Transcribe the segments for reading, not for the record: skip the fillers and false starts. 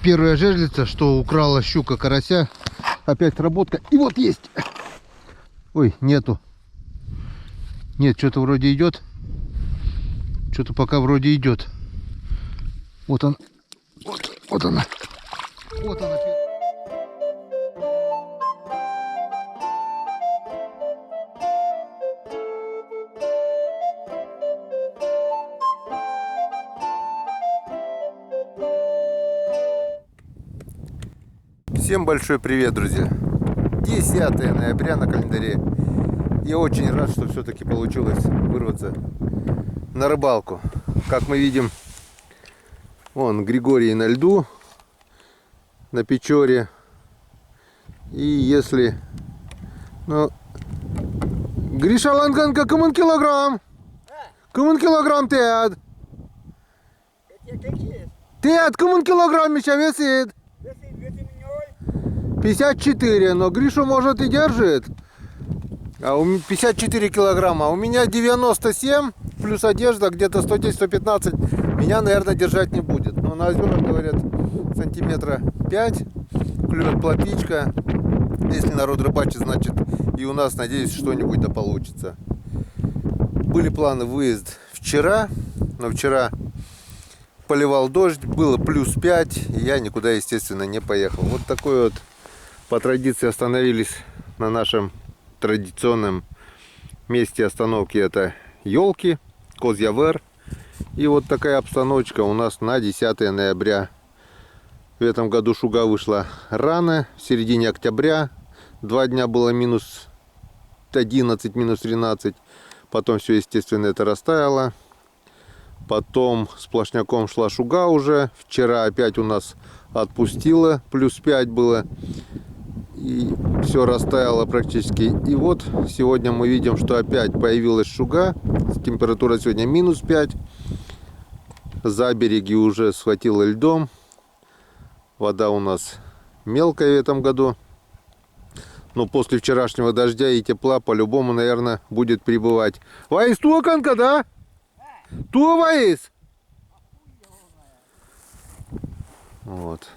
первая жерлица, что украла щука карася. Опять работка. И вот есть. Ой, нету. Нет, что-то вроде идет. Что-то пока вроде идет. Вот он. Вот она. Вот она. Всем большой привет, друзья! 10 ноября на календаре. Я очень рад, что все-таки получилось вырваться на рыбалку. Как мы видим, вон Григорий на льду, на Печоре. И если... Ну, Гриша Ланганка, кому килограмм? Кому килограмм тед? Тед, кому килограмм еще весит? 54, но Гришу может и держит. А у меня 54 килограмма, а у меня 97 плюс одежда где-то 110-115. Меня, наверное, держать не будет. Но на озерах, говорят, сантиметра 5 клюет плотвичка. Если народ рыбачит, значит и у нас, надеюсь, что-нибудь да получится. Были планы выезд вчера, но вчера поливал дождь, было плюс 5, и я никуда, естественно, не поехал. Вот такой вот. По традиции остановились на нашем традиционном месте остановки. Это елки, Козьявер. И вот такая обстановочка у нас на 10 ноября. В этом году шуга вышла рано, в середине октября. 2 дня было минус 11, минус 13. Потом все, естественно, это растаяло. Потом сплошняком шла шуга уже. Вчера опять у нас отпустила, плюс 5 было. И все растаяло практически. И вот сегодня мы видим, что опять появилась шуга. Температура сегодня минус 5. За береги уже схватило льдом. Вода у нас мелкая в этом году. Но после вчерашнего дождя и тепла по-любому, наверное, будет прибывать. Ваис туаканка, да? Туаваис! Вот.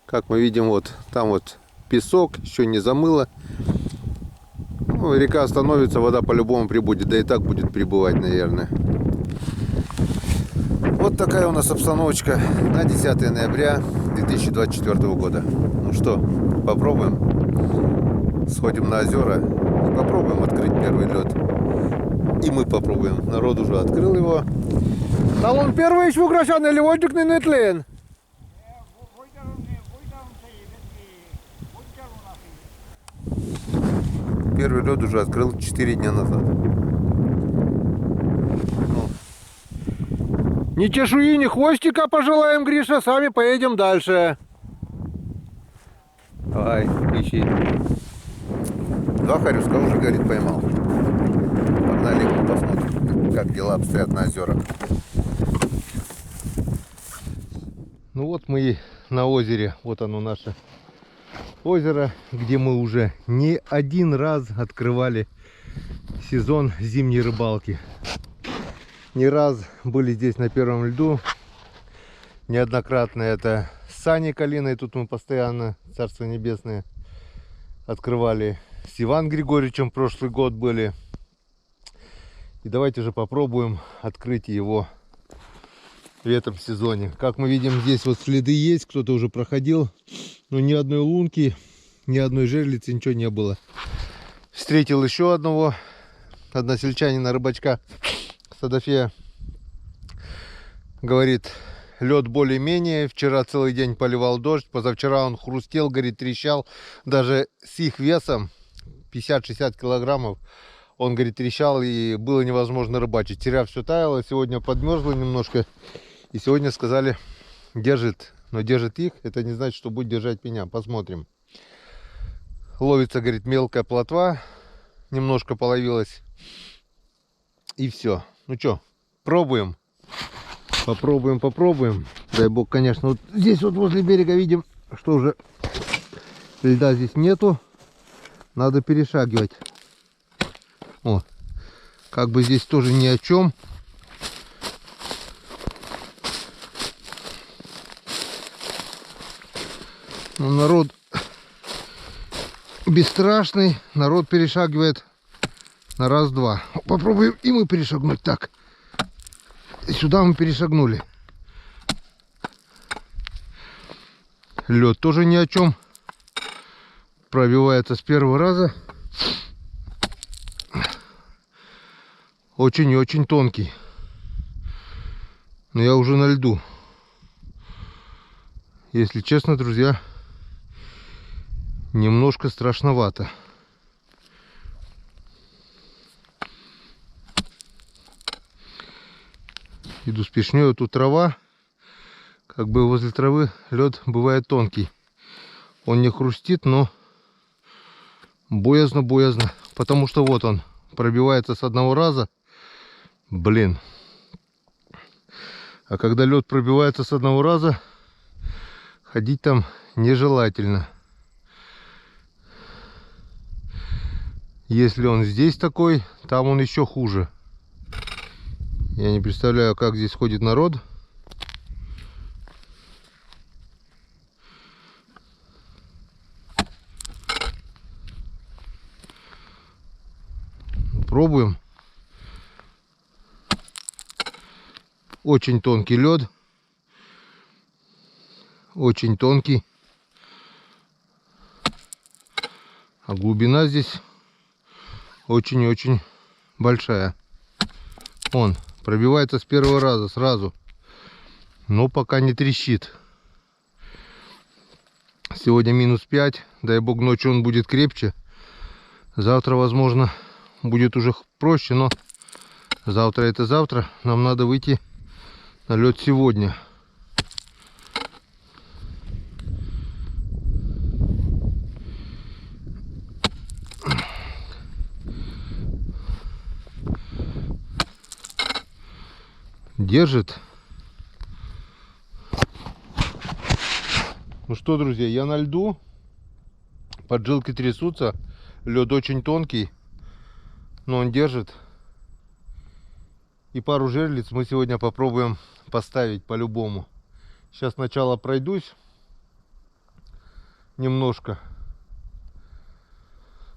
Как мы видим, вот там вот песок, еще не замыло. Ну, река остановится, вода по-любому прибудет, да и так будет прибывать, наверное. Вот такая у нас обстановочка на 10 ноября 2024 года. Ну что, попробуем. Сходим на озера и попробуем открыть первый лед. И мы попробуем. Народ уже открыл его. Талон первый еще украшен или водик не нетлен? Первый лед уже открыл 4 дня назад. Ну. Ни чешуи, ни хвостика пожелаем, Гриша. Сами поедем дальше. Давай, ищи. 2 хорюска уже, говорит, поймал. Погнали, посмотрим, как дела обстоят на озерах. Ну вот мы и на озере. Вот оно наше озеро, где мы уже не один раз открывали сезон зимней рыбалки. Не раз были здесь на первом льду. Неоднократно это с Саней Калиной. Тут мы постоянно, Царство Небесное, открывали. С Иваном Григорьевичем прошлый год были. И давайте же попробуем открыть его в этом сезоне. Как мы видим, здесь вот следы есть. Кто-то уже проходил. Но ни одной лунки, ни одной жерлицы, ничего не было. Встретил еще одного односельчанина, рыбачка Садафея. Говорит, лед более-менее. Вчера целый день поливал дождь. Позавчера он хрустел, говорит, трещал. Даже с их весом 50-60 килограммов. Он, говорит, трещал и было невозможно рыбачить. Вчера все таяло, сегодня подмерзло немножко. И сегодня сказали, держит. Но держит их, это не значит, что будет держать меня. Посмотрим. Ловится, говорит, мелкая плотва. Немножко половилась. И все. Ну что, пробуем. Попробуем. Дай бог, конечно. Вот здесь вот возле берега видим, что уже льда здесь нету. Надо перешагивать. О, как бы здесь тоже ни о чем. Ну, народ бесстрашный, народ перешагивает на раз-два. Попробуем и мы перешагнуть. Так, сюда мы перешагнули. Лед тоже ни о чем. Пробивается с первого раза. Очень и очень тонкий. Но я уже на льду. Если честно, друзья, немножко страшновато. Иду спешнее, тут трава. Как бы возле травы лед бывает тонкий. Он не хрустит, но боязно. Потому что вот он пробивается с одного раза. Блин. А когда лед пробивается с одного раза, ходить там нежелательно. Если он здесь такой, там он еще хуже. Я не представляю, как здесь ходит народ. Пробуем. Очень тонкий лед. Очень тонкий. А глубина здесь очень и очень большая. Он пробивается с первого раза сразу. Но пока не трещит. Сегодня -5. Дай бог, ночью он будет крепче. Завтра, возможно, будет уже проще. Но завтра это завтра. Нам надо выйти на лед сегодня. Держит. Ну что, друзья, я на льду. Поджилки трясутся. Лед очень тонкий, но он держит. И пару жерлиц мы сегодня попробуем поставить по-любому. Сейчас сначала пройдусь немножко.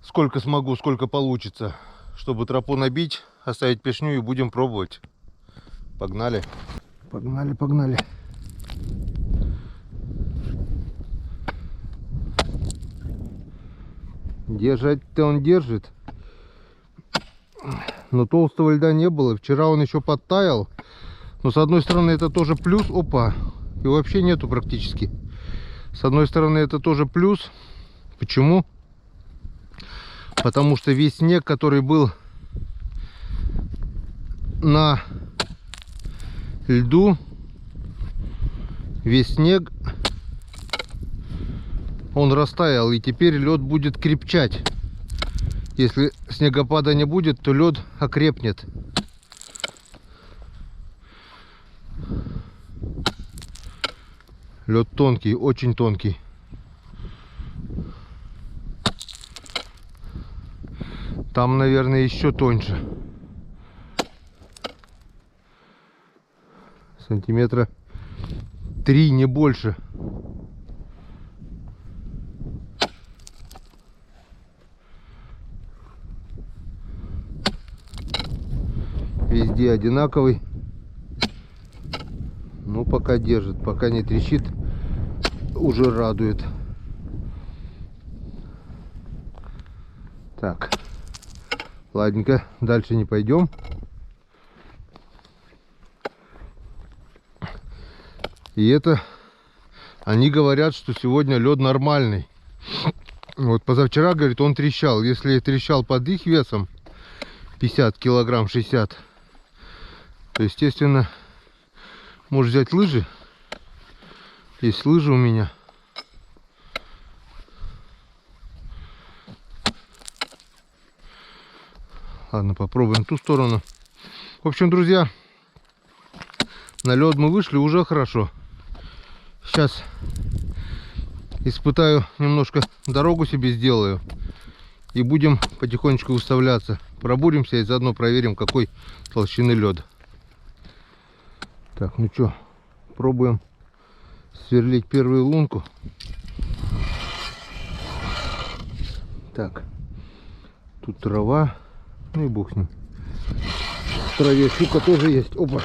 Сколько смогу, сколько получится, чтобы тропу набить, оставить пешню, и будем пробовать. Погнали. Погнали. Держать-то он держит. Но толстого льда не было. Вчера он еще подтаял. Но с одной стороны это тоже плюс. Опа. И вообще нету практически. С одной стороны это тоже плюс. Почему? Потому что весь снег, который был на льду, весь снег, он растаял, и теперь лед будет крепчать. Если снегопада не будет, то лед окрепнет. Лед тонкий, очень тонкий. Там, наверное, еще тоньше. Сантиметра 3, не больше. Везде одинаковый. Ну, пока держит, пока не трещит, уже радует. Так, ладненько, дальше не пойдем. И это, они говорят, что сегодня лед нормальный. Вот позавчера, говорит, он трещал. Если трещал под их весом 50 килограмм, 60, то, естественно, можешь взять лыжи. Есть лыжи у меня. Ладно, попробуем ту сторону. В общем, друзья, на лед мы вышли, уже хорошо. Сейчас испытаю, немножко дорогу себе сделаю. И будем потихонечку выставляться. Пробуримся и заодно проверим, какой толщины лед. Так, ну что, пробуем сверлить первую лунку. Так, тут трава, ну и бог с ним. В траве щука тоже есть. Опа.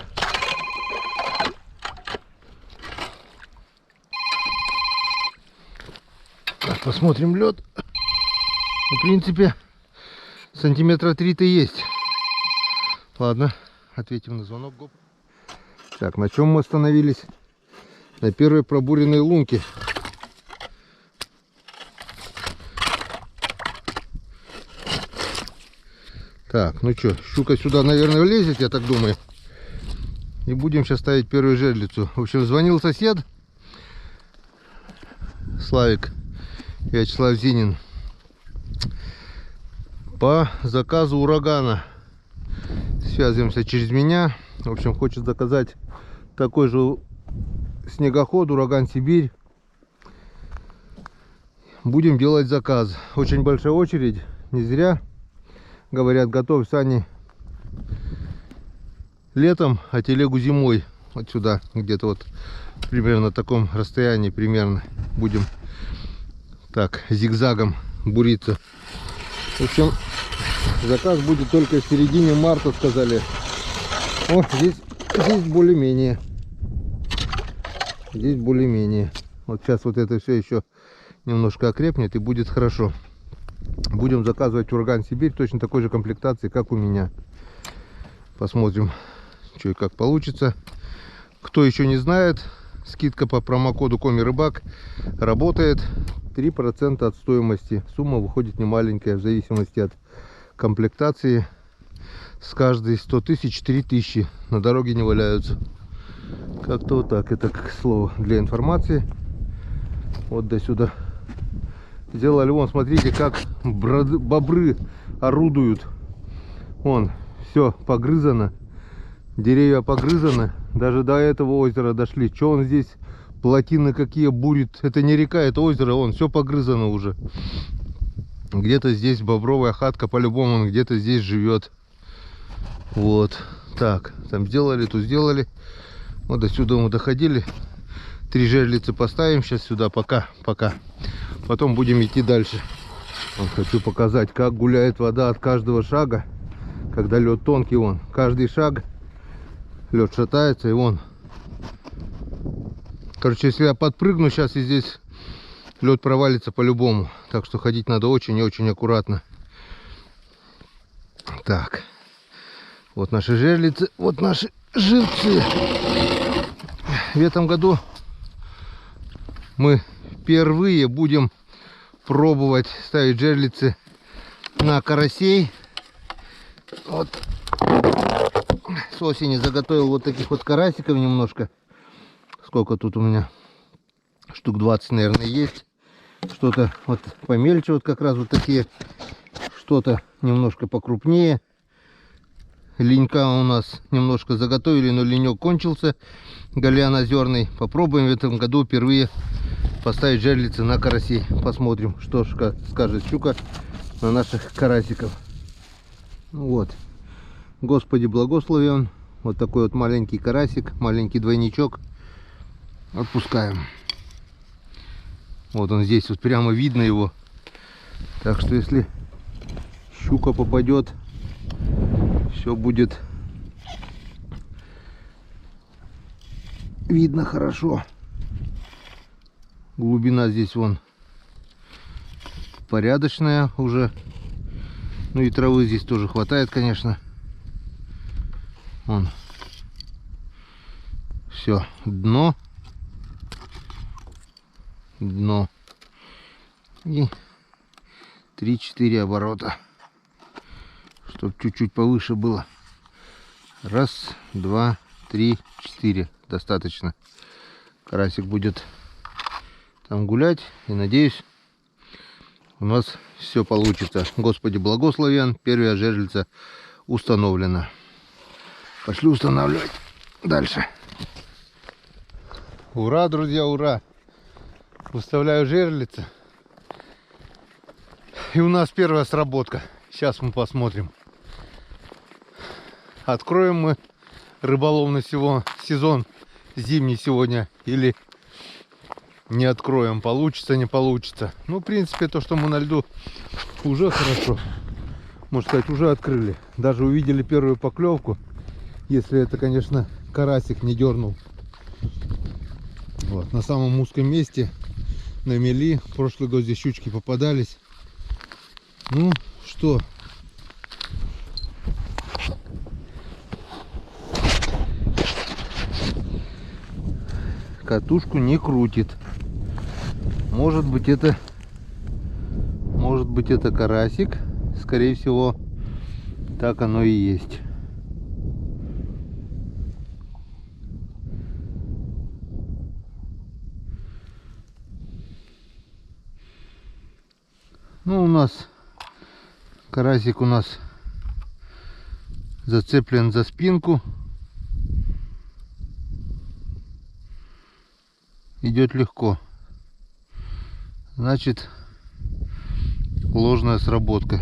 Так, посмотрим лед. В принципе, сантиметра 3-то есть. Ладно, ответим на звонок. Так, на чем мы остановились? На первой пробуренной лунке. Так, ну что, щука сюда, наверное, влезет, я так думаю. И будем сейчас ставить первую жерлицу. В общем, звонил сосед. Славик Вячеслав Зинин. По заказу урагана. Связываемся через меня. В общем, хочет заказать такой же снегоход, ураган Сибирь. Будем делать заказ. Очень большая очередь. Не зря. Говорят, готовь сани летом, а телегу зимой. Вот сюда, где-то вот примерно на таком расстоянии примерно будем так зигзагом буриться. В общем, заказ будет только в середине марта, сказали. О, здесь более-менее. Здесь более-менее. Вот сейчас вот это все еще немножко окрепнет и будет хорошо. Будем заказывать ураган Сибирь точно такой же комплектации, как у меня. Посмотрим, что и как получится. Кто еще не знает, скидка по промокоду Коми-Рыбак работает. 3% от стоимости. Сумма выходит немаленькая, в зависимости от комплектации. С каждой 100 тысяч 3000 на дороге не валяются. Как-то вот так. Это, к слову, для информации. Вот до сюда сделали. Вон, смотрите, как бобры орудуют. Вон, все погрызано. Деревья погрызаны. Даже до этого озера дошли. Что он здесь, плотины какие бурит? Это не река, это озеро. Вон, все погрызано уже. Где-то здесь бобровая хатка, по-любому он где-то здесь живет. Вот. Так, там сделали, тут сделали. Вот до сюда мы доходили. 3 жерлицы поставим сейчас сюда, пока. Потом будем идти дальше. Вот, хочу показать, как гуляет вода от каждого шага. Когда лед тонкий, вон. Каждый шаг лед шатается, и вон. Короче, если я подпрыгну сейчас, и здесь лед провалится по-любому. Так что ходить надо очень и очень аккуратно. Так. Вот наши жерлицы, вот наши живцы. В этом году мы впервые будем пробовать ставить жерлицы на карасей. Вот с осени заготовил вот таких вот карасиков немножко. Сколько тут у меня? Штук 20, наверное, есть. Что-то вот помельче, вот как раз вот такие. Что-то немножко покрупнее. Ленька у нас немножко заготовили, но ленек кончился. Гальян озерный. Попробуем в этом году впервые поставить жерлицы на карасей. Посмотрим, что скажет щука на наших карасиков. Вот. Господи благослови он. Вот такой вот маленький карасик, маленький двойничок. Отпускаем. Вот он здесь, вот прямо видно его. Так что если щука попадет, все будет видно хорошо. Глубина здесь вон порядочная уже. Ну и травы здесь тоже хватает, конечно. Вон. Все, дно. Дно. И 3-4 оборота. Чтоб чуть-чуть повыше было. 1, 2, 3, 4. Достаточно. Карасик будет там гулять. И надеюсь, у нас все получится. Господи благословен. Первая жерлица установлена. Пошли устанавливать дальше. Ура, друзья, ура! Выставляю жерлицы. И у нас первая сработка. Сейчас мы посмотрим. Откроем мы рыболовный сезон зимний сегодня или не откроем, получится, не получится. Ну, в принципе, то, что мы на льду, уже хорошо. Можно сказать, уже открыли. Даже увидели первую поклевку. Если это, конечно, карасик не дернул. Вот, на самом узком месте, на мели. Прошлый год здесь щучки попадались. Ну, что? Катушку не крутит. Может быть это карасик. Скорее всего, так оно и есть. Ну, у нас карасик зацеплен за спинку. Идет легко. Значит, ложная сработка.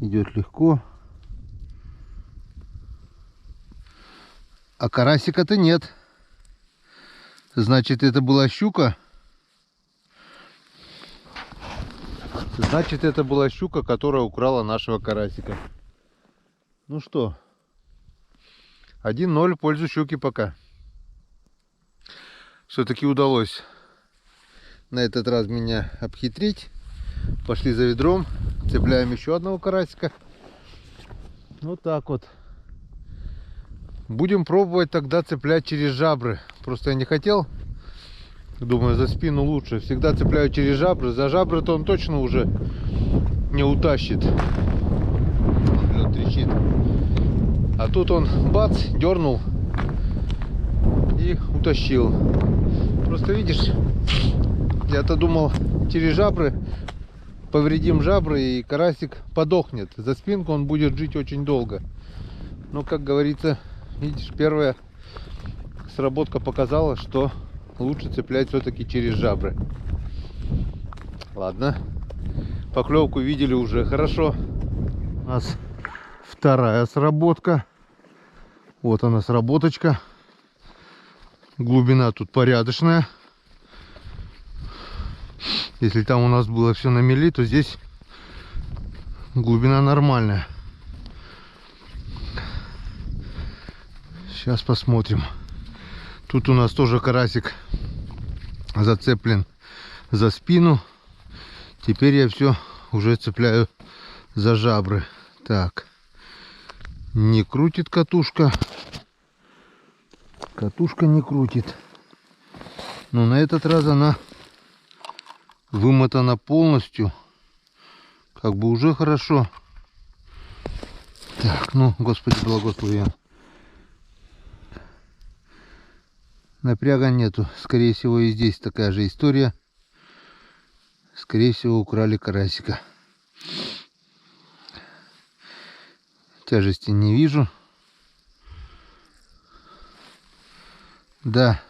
Идет легко. А карасика-то нет. Значит, это была щука. Значит, это была щука, которая украла нашего карасика. Ну что, 1-0 в пользу щуки пока. Все-таки удалось на этот раз меня обхитрить. Пошли за ведром, цепляем еще одного карасика. Вот так вот. Будем пробовать тогда цеплять через жабры. Просто я не хотел. Думаю, за спину лучше. Всегда цепляю через жабры. За жабры-то он точно уже не утащит. Он, лед трещит. А тут он бац, дернул и утащил. Просто видишь, я-то думал, через жабры повредим жабры и карасик подохнет. За спинку он будет жить очень долго. Но, как говорится, видишь, первая сработка показала, что лучше цеплять все-таки через жабры. Ладно, поклевку видели уже хорошо. У нас вторая сработка. Вот она, сработочка. Глубина тут порядочная. Если там у нас было все на мели, то здесь глубина нормальная. Сейчас посмотрим. Тут у нас тоже карасик зацеплен за спину. Теперь я все уже цепляю за жабры. Так. Не крутит катушка. Катушка не крутит. Но на этот раз она вымотана полностью. Как бы уже хорошо. Так, ну, Господи, благослови. Напряга нету. Скорее всего, и здесь такая же история. Скорее всего, украли карасика. Тяжести не вижу. Да.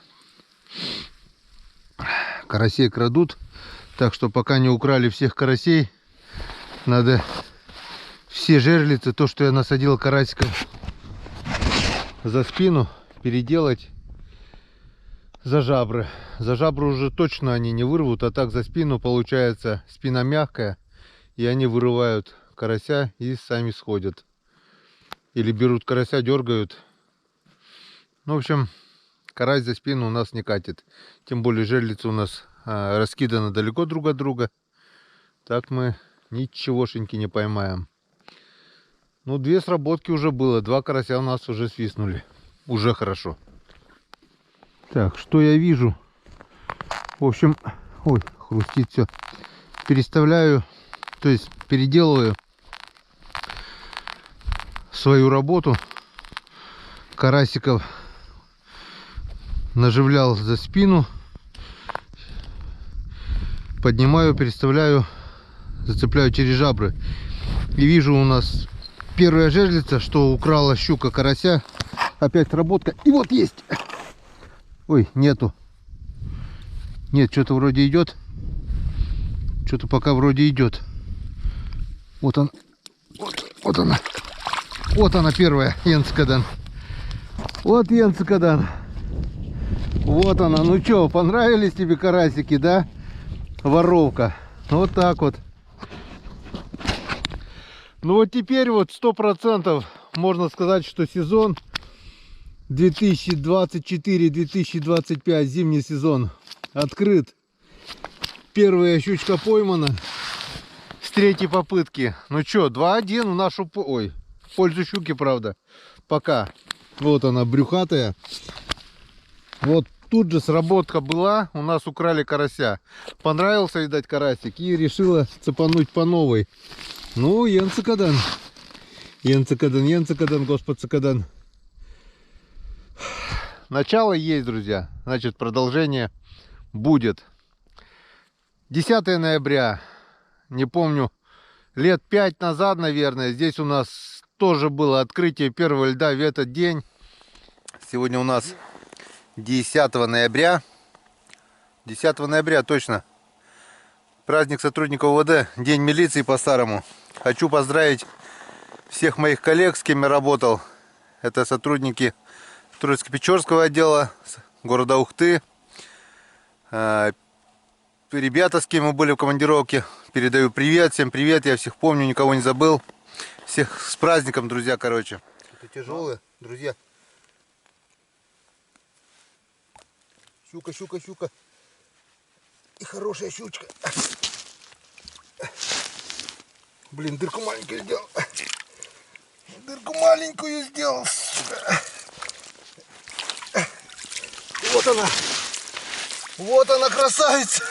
Карасей крадут. Так что пока не украли всех карасей, надо все жерлицы, то, что я насадил карасиков за спину, переделать за жабры. За жабры уже точно они не вырвут, а так за спину получается спина мягкая, и они вырывают карася и сами сходят. Или берут карася, дергают. Ну, в общем, карась за спину у нас не катит. Тем более жерлицы у нас раскиданы далеко друг от друга. Так мы ничегошеньки не поймаем. Ну, 2 сработки уже было. 2 карася у нас уже свистнули. Уже хорошо. Так, что я вижу? В общем, ой, хрустит все. Переставляю, то есть переделываю свою работу. Карасиков наживлял за спину. Поднимаю, переставляю, зацепляю через жабры. И вижу, у нас первая жерлица, что украла щука карася. Опять сработка. И вот есть. Ой, нету. Нет, что-то вроде идет. Что-то пока вроде идет. Вот он. Вот она. Вот она первая. Енскадан. Вот Янцикадан. Вот она. Ну что, понравились тебе карасики, да? Воровка. Вот так вот. Ну вот теперь вот 100% можно сказать, что сезон 2024-2025, зимний сезон, открыт. Первая щучка поймана с третьей попытки. Ну что, 2-1 в нашу... Ой, в пользу щуки, правда. Пока. Вот она, брюхатая. Вот тут же сработка была. У нас украли карася. Понравился, видать, карасик. И решила цепануть по новой. Ну, Янцикадан. Янцикадан, Господь Цикадан. Начало есть, друзья. Значит, продолжение будет. 10 ноября. Не помню, лет 5 назад, наверное. Здесь у нас тоже было открытие первого льда в этот день. Сегодня у нас 10 ноября. 10 ноября, точно. Праздник сотрудников УВД. День милиции по-старому. Хочу поздравить всех моих коллег, с кем я работал. Это сотрудники Троицко-Печорского отдела города Ухты. Ребята, с кем мы были в командировке. Передаю привет. Всем привет. Я всех помню, никого не забыл. Всех с праздником, друзья, короче. Это тяжелые, друзья. Щука, щука, щука. И хорошая щучка. Блин, дырку маленькую сделал. Дырку маленькую сделал. Вот она. Вот она, красавица.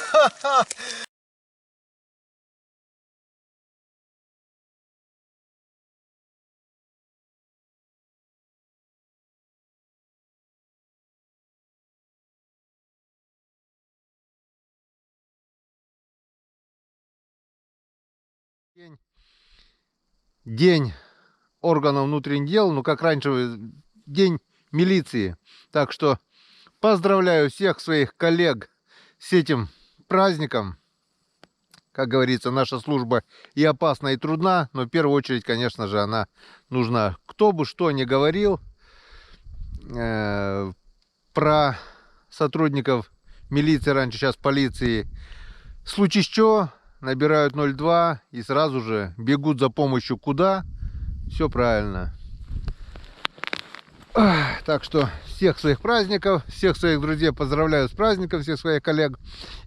День органов внутренних дел, ну как раньше, день милиции. Так что поздравляю всех своих коллег с этим праздником. Как говорится, наша служба и опасна, и трудна, но в первую очередь, конечно же, она нужна. Кто бы что ни говорил про сотрудников милиции раньше, сейчас полиции, случись что, набирают 02 и сразу же бегут за помощью куда? Все правильно. Так что всех своих праздников, всех своих друзей поздравляю с праздником, всех своих коллег.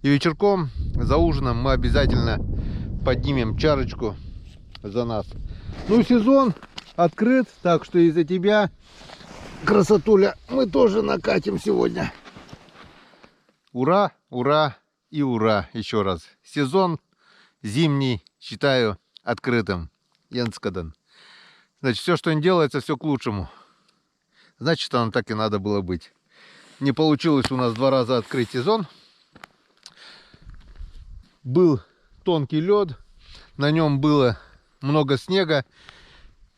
И вечерком за ужином мы обязательно поднимем чарочку за нас. Ну, сезон открыт, так что из-за тебя, красотуля, мы тоже накатим сегодня. Ура, ура и ура еще раз. Сезон зимний считаю открытым. Янцикадан. Значит, все, что не делается, все к лучшему. Значит, оно так и надо было быть. Не получилось у нас 2 раза открыть сезон. Был тонкий лед, на нем было много снега.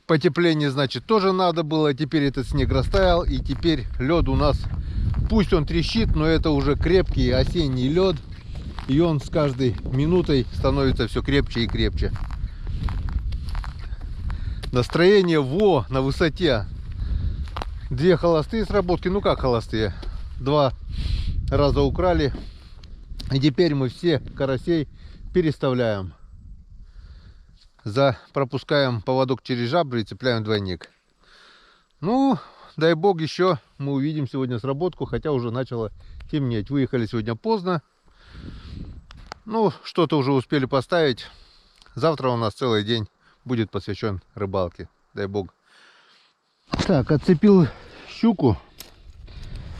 Потепление, значит, тоже надо было. Теперь этот снег растаял, и теперь лед у нас, пусть он трещит, но это уже крепкий осенний лед. И он с каждой минутой становится все крепче и крепче. Настроение на высоте. 2 холостые сработки. Ну как холостые? 2 раза украли. И теперь мы все карасей переставляем. Пропускаем поводок через жабры и цепляем двойник. Ну, дай бог еще мы увидим сегодня сработку. Хотя уже начало темнеть. Выехали сегодня поздно. Ну, что-то уже успели поставить. Завтра у нас целый день будет посвящен рыбалке. Дай бог. Так, отцепил щуку.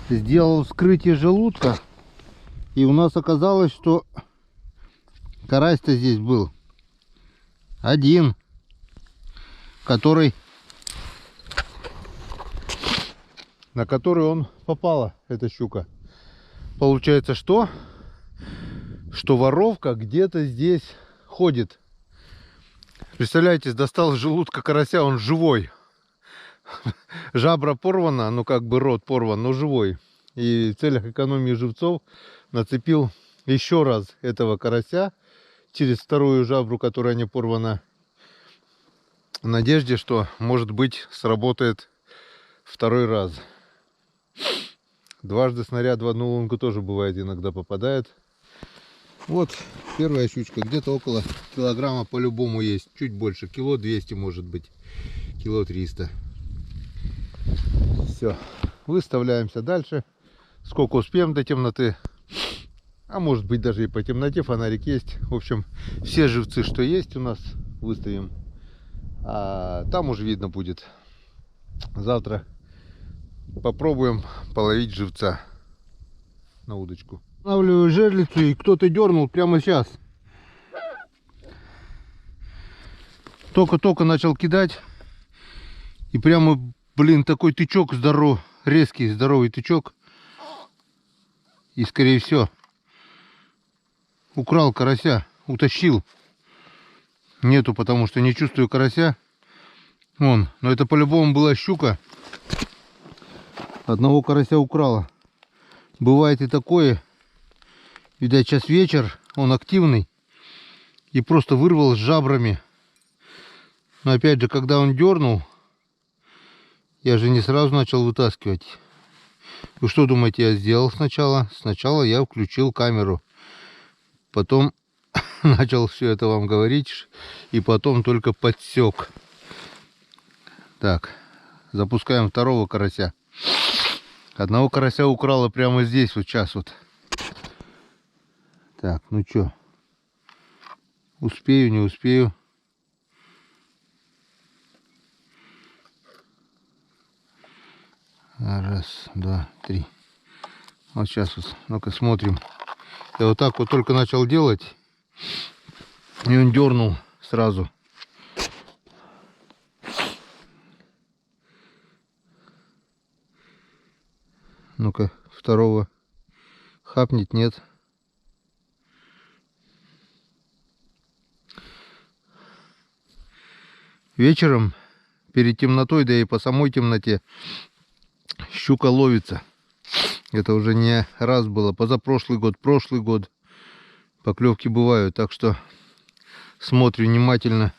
Сделал вскрытие желудка. И у нас оказалось, что карась-то здесь был один, на который он попала, эта щука. Получается, что воровка где-то здесь ходит. Представляете, достал из желудка карася, он живой. Жабра порвана, ну как бы рот порван, но живой. И в целях экономии живцов нацепил еще раз этого карася через вторую жабру, которая не порвана, в надежде, что, может быть, сработает второй раз. Дважды снаряд в одну лунку тоже бывает, иногда попадает. Вот первая щучка, где-то около килограмма по-любому есть. Чуть больше, кило 200 может быть, кило 300. Все, выставляемся дальше. Сколько успеем до темноты. А может быть даже и по темноте, фонарик есть. В общем, все живцы, что есть у нас, выставим. А там уже видно будет. Завтра попробуем половить живца на удочку. Устанавливаю жерлицу, и кто-то дернул прямо сейчас. Только-только начал кидать. И прямо, блин, такой тычок здоровый, резкий, здоровый тычок. И скорее всего украл карася, утащил. Нету, потому что не чувствую карася. Вон, но это по-любому была щука. Одного карася украла. Бывает и такое. Видать, сейчас вечер, он активный. И просто вырвал с жабрами. Но опять же, когда он дернул, я же не сразу начал вытаскивать. Вы что думаете, я сделал сначала? Сначала я включил камеру. Потом начал все это вам говорить. И потом только подсек. Так, запускаем второго карася. Одного карася украла прямо здесь, вот сейчас вот. Так, ну чё? Успею, не успею. Раз, два, три. Вот сейчас вот, ну-ка смотрим. Я вот так вот только начал делать. И он дернул сразу. Ну-ка, второго хапнет, нет. Вечером, перед темнотой, да и по самой темноте, щука ловится. Это уже не раз было. Позапрошлый год, прошлый год поклевки бывают. Так что смотрю внимательно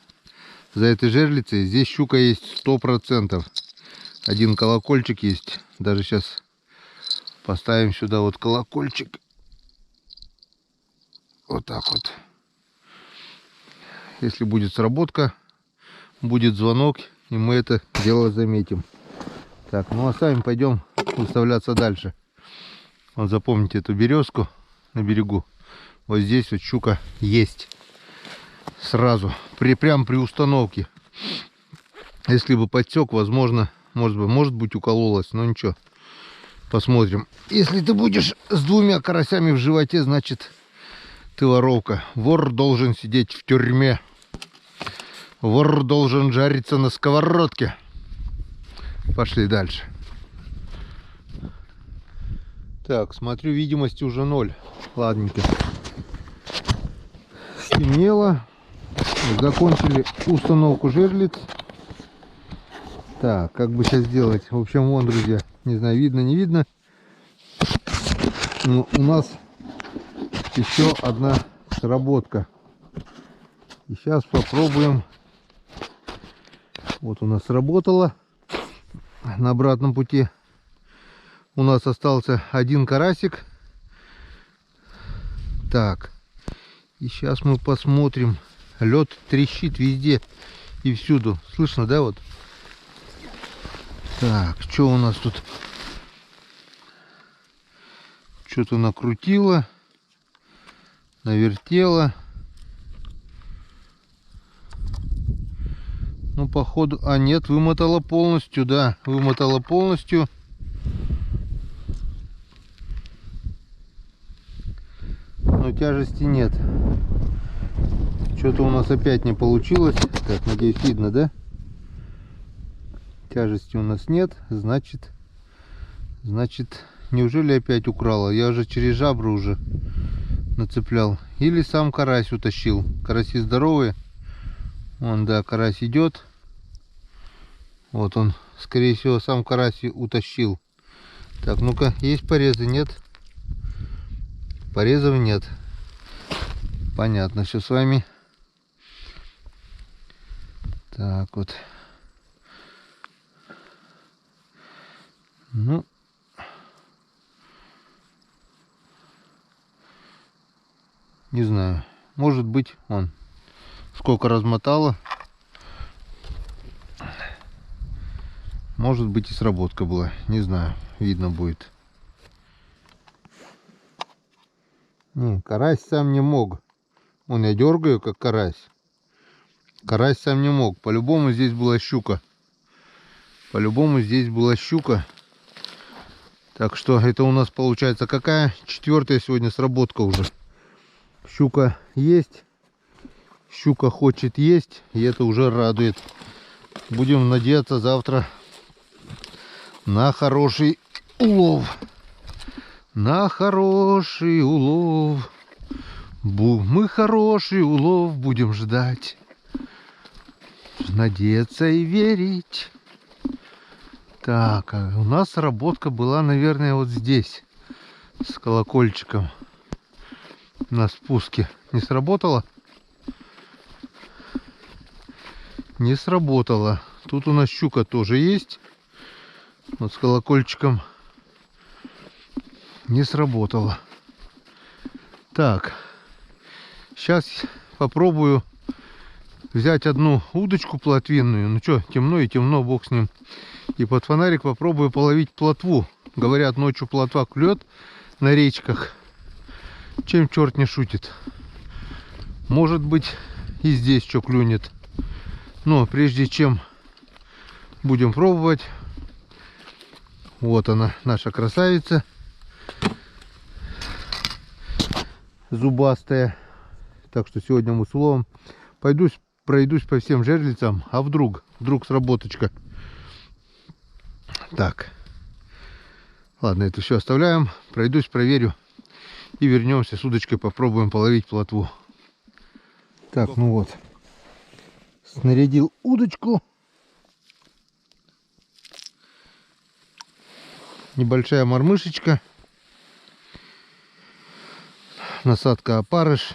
за этой жерлицей. Здесь щука есть 100%. Один колокольчик есть. Даже сейчас поставим сюда вот колокольчик. Вот так вот. Если будет сработка, будет звонок, и мы это дело заметим. Так, ну а сами пойдем выставляться дальше. Вот запомните эту березку на берегу. Вот здесь вот щука есть. Сразу. Прям при установке. Если бы подсек, возможно, может быть укололась, но ничего. Посмотрим. Если ты будешь с двумя карасями в животе, значит ты воровка. Вор должен сидеть в тюрьме. Вор должен жариться на сковородке. Пошли дальше. Так, смотрю, видимости уже 0. Ладненько. Стемнело. Закончили установку жерлиц. Так, как бы сейчас сделать? В общем, вон, друзья, не знаю, видно, не видно. Но у нас еще одна сработка. И сейчас попробуем. Вот у нас сработало. На обратном пути у нас остался один карасик. Так. И сейчас мы посмотрим. Лед трещит везде и всюду. Слышно, да, вот? Так, что у нас тут? Что-то накрутило. Навертело. Ну, походу... А, нет, вымотала полностью, да. Вымотала полностью. Но тяжести нет. Что-то у нас опять не получилось. Так, надеюсь, видно, да? Тяжести у нас нет. Значит, неужели опять украла? Я же через жабры уже нацеплял. Или сам карась утащил. Караси здоровые. Вон, да, карась идет. Вот он, скорее всего, сам карась утащил. Так, ну-ка, есть порезы? Нет? Порезов нет. Понятно, все с вами. Так вот. Ну, Не знаю. Может быть, он сколько размотало. Может быть, и сработка была. Не знаю. Видно будет. Не, карась сам не мог. Вон я дергаю, как карась. Карась сам не мог. По-любому здесь была щука. По-любому здесь была щука. Так что это у нас получается какая? 4-я сегодня сработка уже. Щука есть. Щука хочет есть. И это уже радует. Будем надеяться завтра на хороший улов. На хороший улов. Мы хороший улов будем ждать. Надеяться и верить. Так, а у нас работка была, наверное, вот здесь. С колокольчиком. На спуске. Не сработало? Не сработало. Тут у нас щука тоже есть. Вот с колокольчиком. Не сработало. Так. Сейчас попробую взять одну удочку плотвинную. Ну что, темно и темно, бог с ним. И под фонарик попробую половить плотву. Говорят, ночью плотва клюет на речках. Чем черт не шутит. Может быть, и здесь что клюнет. Но прежде чем будем пробовать. Вот она, наша красавица. Зубастая. Так что сегодня мы с уловом пройдусь по всем жерлицам. А вдруг сработочка. Так. Ладно, это все оставляем. Пройдусь, проверю. И вернемся с удочкой, попробуем половить плотву. Так, ну вот. Снарядил удочку. Небольшая мормышечка. Насадка опарыш.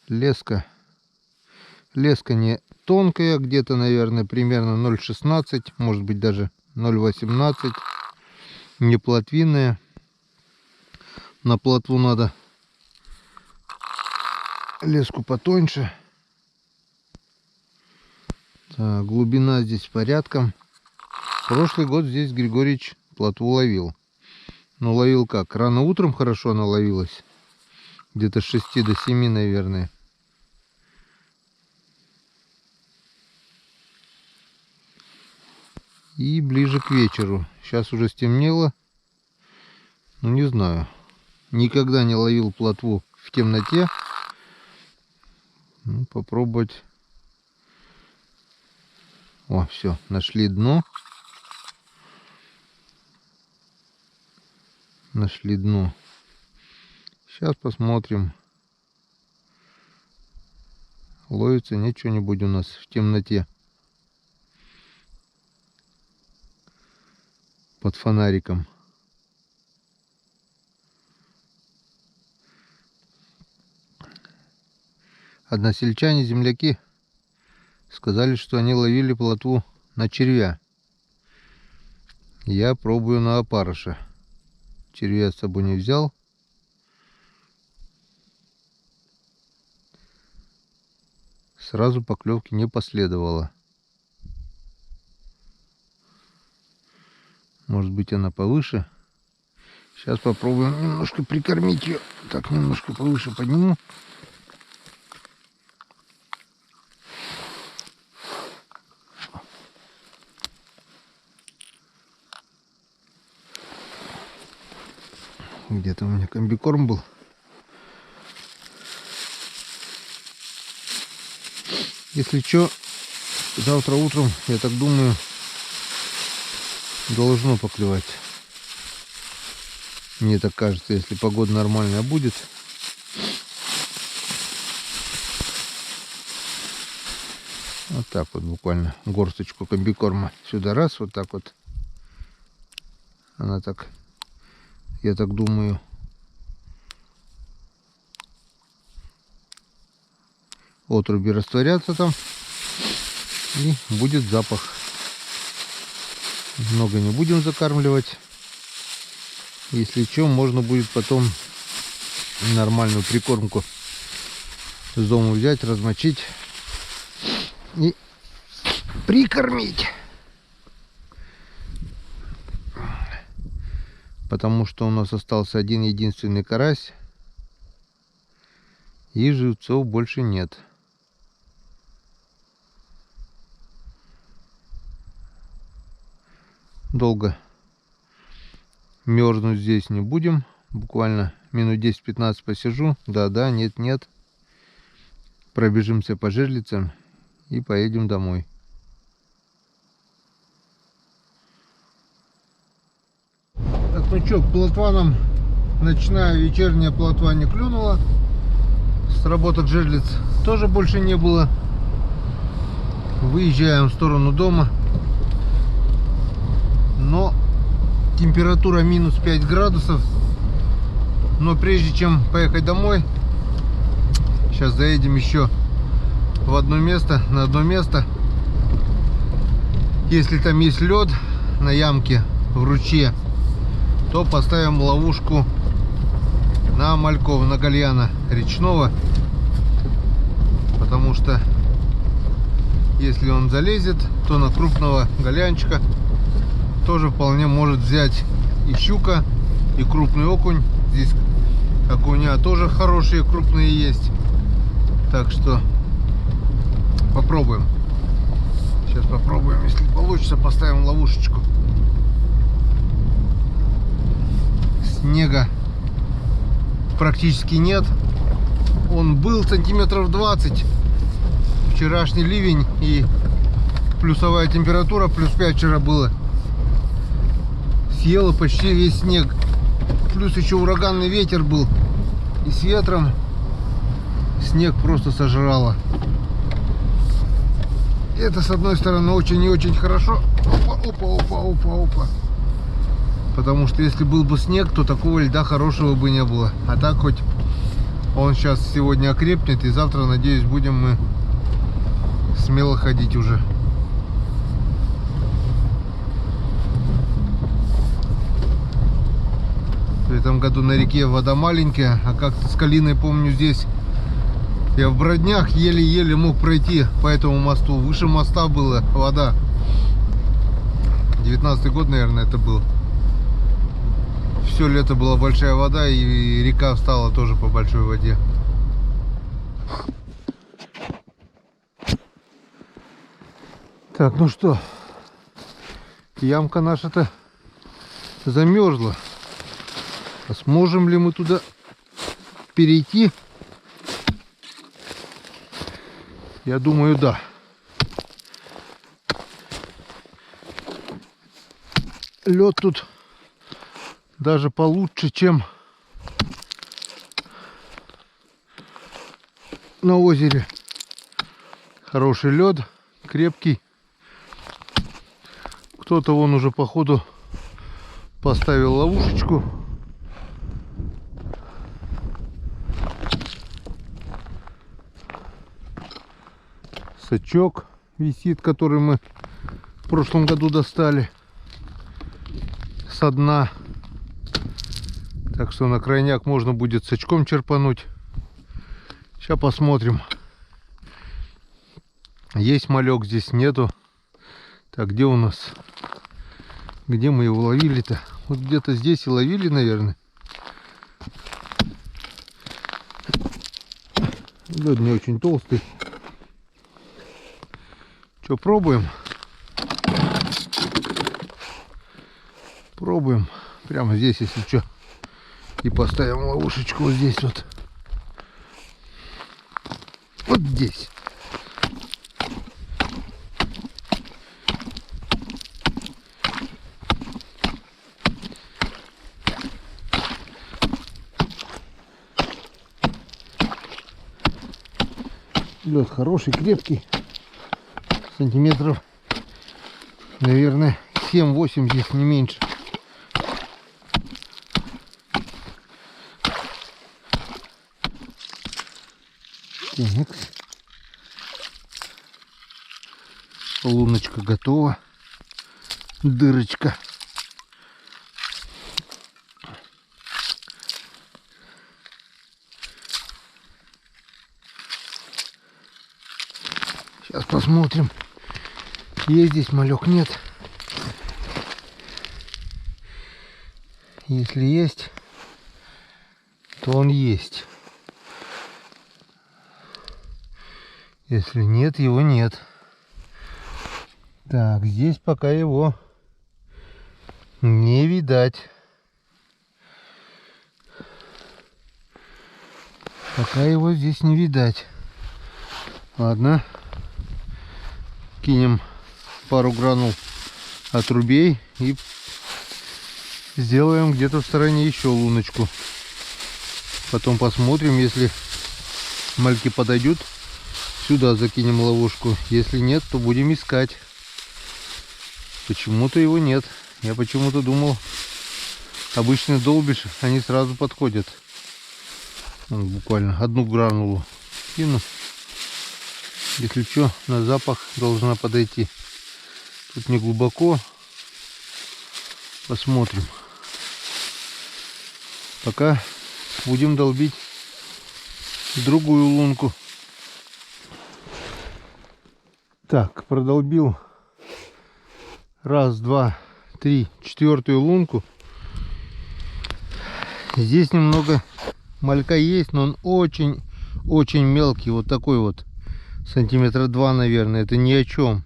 Леска. Леска не тонкая, где-то, наверное, примерно 0,16, может быть даже 0,18. Не плотвинная. На плотву надо леску потоньше. Так, глубина здесь порядком. Прошлый год здесь Григорьевич плотву ловил. Но ловил как? Рано утром хорошо она ловилась. Где-то с 6 до 7, наверное. И ближе к вечеру. Сейчас уже стемнело. Ну, не знаю. Никогда не ловил плотву в темноте. Ну, попробовать. О, все, нашли дно. Нашли дно. Сейчас посмотрим. Ловится нет что-нибудь у нас в темноте. Под фонариком. Односельчане, земляки сказали, что они ловили плотву на червя. Я пробую на опарыша. Червя с собой не взял. Сразу поклевки не последовало. Может быть, она повыше. Сейчас попробуем немножко прикормить ее. Так, немножко повыше подниму. Где-то у меня комбикорм был. Если что, завтра утром, я так думаю, должно поклевать. Мне так кажется, если погода нормальная будет. Вот так вот буквально горсточку комбикорма сюда раз, вот так вот. Она так, я так думаю, отруби растворятся там, и будет запах. Много не будем закармливать. Если что, можно будет потом нормальную прикормку с дома взять, размочить и прикормить. Потому что у нас остался один единственный карась, и живцов больше нет. Долго мерзнуть здесь не будем. Буквально минут 10-15 посижу. Да-да, нет-нет. Пробежимся по жерлицам и поедем домой. Так, ну что, к плотванам ночная вечерняя плотва не клюнула. Сработок жерлиц тоже больше не было. Выезжаем в сторону дома. Но температура минус 5 градусов. Но прежде чем поехать домой, сейчас заедем еще в одно место, на одно место. Если там есть лед на ямке в ручье, то поставим ловушку на мальков, на гальяна речного. Потому что если он залезет, то на крупного гальянчика тоже вполне может взять и щука, и крупный окунь. Здесь окуня тоже хорошие, крупные есть. Так что попробуем. Сейчас попробуем, если получится, поставим ловушечку. Снега практически нет. Он был сантиметров 20. Вчерашний ливень и плюсовая температура, плюс 5 вчера было. Съела почти весь снег. Плюс еще ураганный ветер был. И с ветром снег просто сожрало. Это, с одной стороны, очень и очень хорошо. Опа. Потому что если был бы снег, то такого льда хорошего бы не было. А так хоть он сейчас сегодня окрепнет, и завтра, надеюсь, будем мы смело ходить уже. В этом году на реке вода маленькая, а как-то с Калиной, помню, здесь я в Броднях еле-еле мог пройти по этому мосту. Выше моста была вода. 19-й год, наверное, это был. Все лето была большая вода, и река встала тоже по большой воде. Так, ну что, ямка наша-то замерзла. А сможем ли мы туда перейти? Я думаю, да. Лед тут даже получше, чем на озере. Хороший лед, крепкий. Кто-то вон уже по ходу поставил ловушечку. Сачок висит, который мы в прошлом году достали со дна. Так что на крайняк можно будет сачком черпануть. Сейчас посмотрим. Есть малек, здесь нету. Так, где у нас? Где мы его ловили-то? Вот где-то здесь и ловили, наверное. Лед не очень толстый. Что, пробуем? Пробуем. Прямо здесь, если что. И поставим ловушечку вот здесь вот. Вот здесь. Лед хороший, крепкий. Сантиметров, наверное, 7-8 здесь, не меньше. Так. Луночка готова. Дырочка. посмотрим, есть здесь малек, нет. Если есть, то он есть. Если нет, его нет. Так, здесь пока его не видать. Пока его здесь не видать. Ладно. Кинем пару гранул отрубей и сделаем где-то в стороне еще луночку. Потом посмотрим, если мальки подойдут, сюда закинем ловушку. Если нет, то будем искать. Почему-то его нет. Я почему-то думал, обычный долбиш, они сразу подходят. Вот, буквально одну гранулу кину. Если что, на запах должна подойти. Тут не глубоко. Посмотрим. Пока будем долбить другую лунку. Так, продолбил раз, два, три, четвертую лунку. Здесь немного малька есть, но он очень мелкий, вот такой вот, сантиметра 2, наверное, это ни о чем.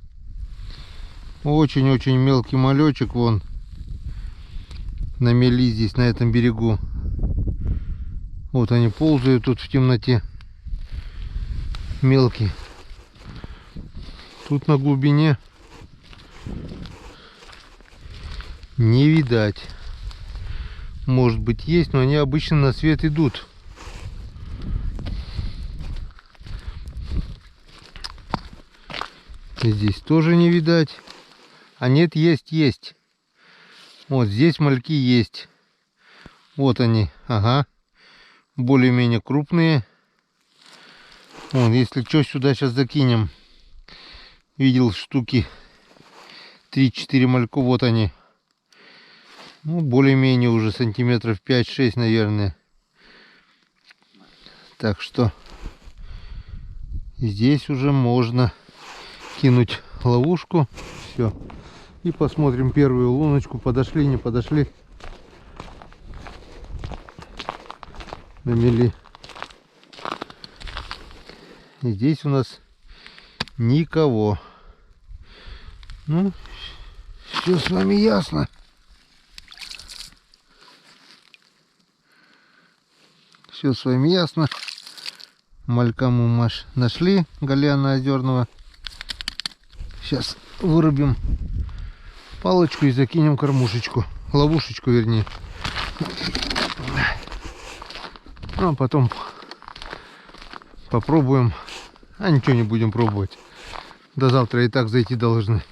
Очень мелкий малечек, вон на мели здесь, на этом берегу. Вот они ползают тут в темноте, мелкие. Тут на глубине не видать. Может быть есть, но они обычно на свет идут. И здесь тоже не видать. А нет, есть. Вот здесь мальки есть. Вот они, ага. Более-менее крупные. Вон, если что, сюда сейчас закинем. Видел штуки 3-4 мальку, вот они. Ну, более-менее уже сантиметров 5-6, наверное. Так что здесь уже можно кинуть ловушку. Все. И посмотрим первую луночку. Подошли, не подошли. На мели. И здесь у нас никого. Ну, все с вами ясно. Все с вами ясно. Малька мы нашли, Галиана озерного. Сейчас вырубим палочку и закинем кормушечку. Ловушечку, вернее. А потом попробуем. А ничего не будем пробовать. До завтра и так зайти должны.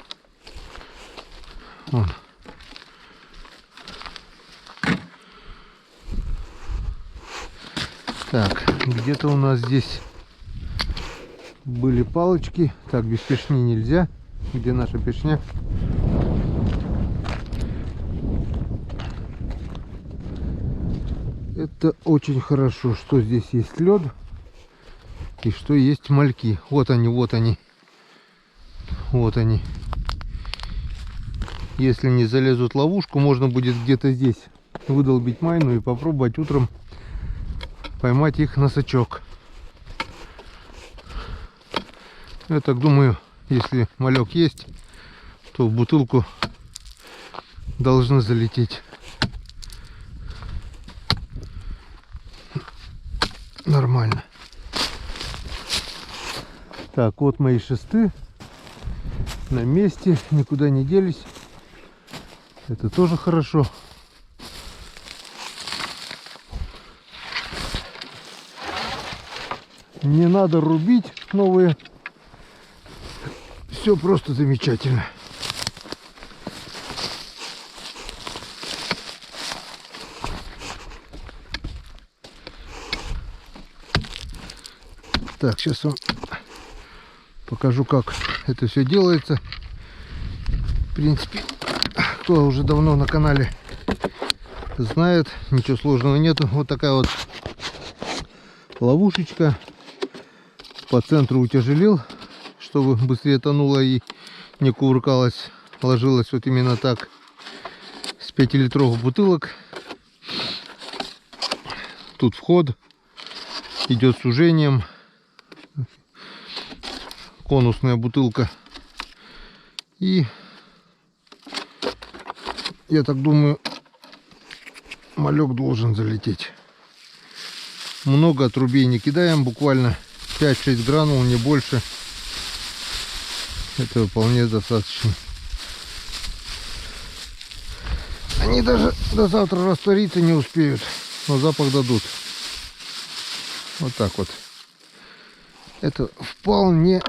Вон. Так, где-то у нас здесь были палочки. Так, без пешни нельзя. Где наша пешня? Это очень хорошо, что здесь есть лед и что есть мальки. Вот они, вот они. Вот они. Если не залезут в ловушку, можно будет где-то здесь выдолбить майну и попробовать утром поймать их на сачок. Я так думаю, если малек есть, то в бутылку должны залететь. Нормально. Так, вот мои шесты на месте, никуда не делись. Это тоже хорошо. Не надо рубить новые. Все просто замечательно. Так, сейчас вам покажу, как это все делается. В принципе, кто уже давно на канале знает, ничего сложного нету. Вот такая вот ловушечка. По центру утяжелил, чтобы быстрее тонула и не кувыркалась. Ложилась вот именно так с 5-литровых бутылок. Тут вход идет сужением. Конусная бутылка. И я так думаю, малек должен залететь. Много отрубей не кидаем, буквально 5-6 гранул, не больше. Этого вполне достаточно. Они даже до завтра раствориться не успеют, но запах дадут. Вот так вот. Это вполне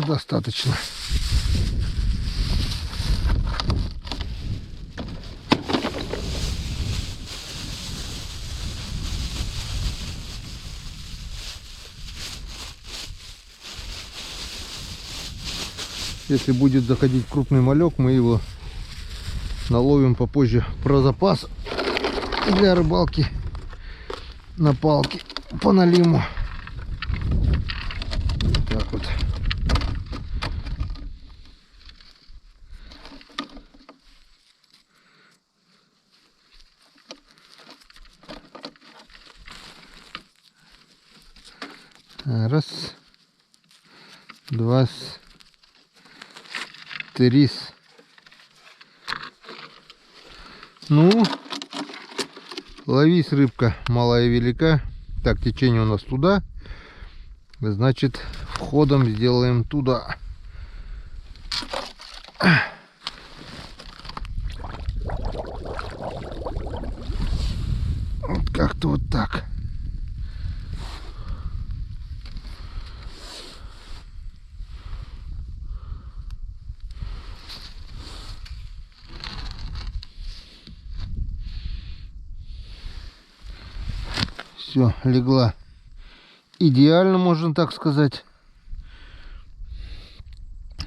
достаточно. Если будет заходить крупный малек, мы его наловим попозже про запас для рыбалки на палке по налиму. Так вот. Раз, два, три. Ну, ловись, рыбка малая велика. Так, течение у нас туда. Значит, входом сделаем туда. Вот как-то вот так. Все, легла идеально, можно так сказать.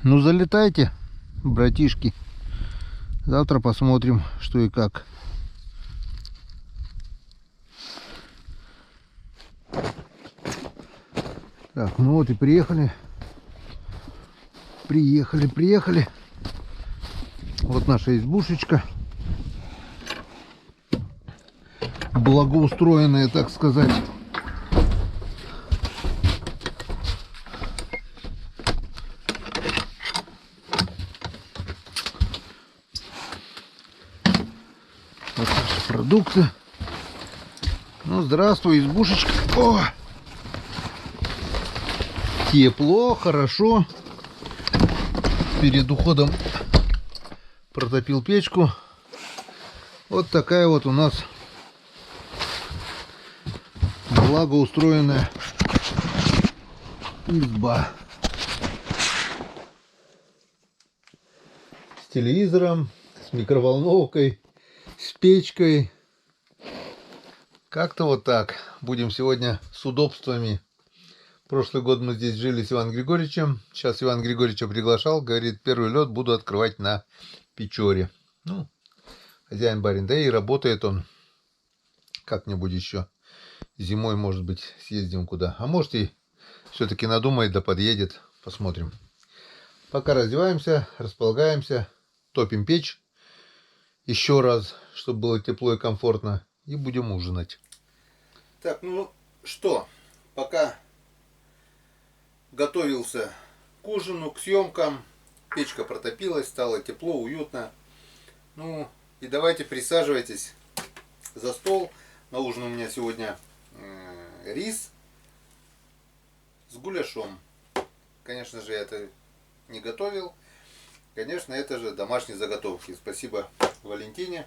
Ну, залетайте, братишки. Завтра посмотрим, что и как. Так, ну вот и приехали. Приехали. Вот наша избушечка. Благоустроенная, так сказать. Вот наши продукты. Ну, здравствуй, избушечка. О! Тепло, хорошо. Перед уходом протопил печку. Вот такая вот у нас благоустроенная изба. С телевизором, с микроволновкой, с печкой. Как-то вот так. Будем сегодня с удобствами. Прошлый год мы здесь жили с Иваном Григорьевичем. Сейчас Иван Григорьевича приглашал. Говорит, первый лед буду открывать на Печоре. Ну, хозяин барин. Да и работает он как-нибудь еще. Зимой, может быть, съездим куда. А может и все-таки надумает, да подъедет. Посмотрим. Пока раздеваемся, располагаемся, топим печь. Еще раз, чтобы было тепло и комфортно. И будем ужинать. Так, ну что, пока готовился к ужину, к съемкам. Печка протопилась, стало тепло, уютно. Ну и давайте присаживайтесь за стол. На ужин у меня сегодня рис с гуляшом. Конечно же, я это не готовил. Конечно, это же домашние заготовки. Спасибо Валентине.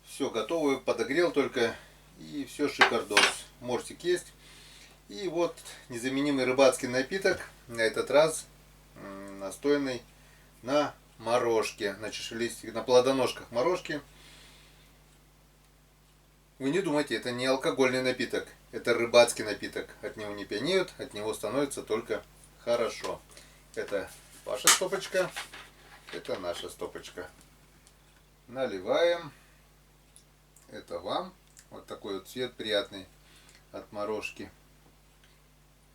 Все готово, подогрел только. И все шикардос. Мортик есть. И вот незаменимый рыбацкий напиток. На этот раз настойный на морожке. На чешелистиках, на плодоножках морожки. Вы не думайте, это не алкогольный напиток. Это рыбацкий напиток. От него не пьянеют, от него становится только хорошо. Это ваша стопочка. Это наша стопочка. Наливаем. Это вам. Вот такой вот цвет приятный от морожки.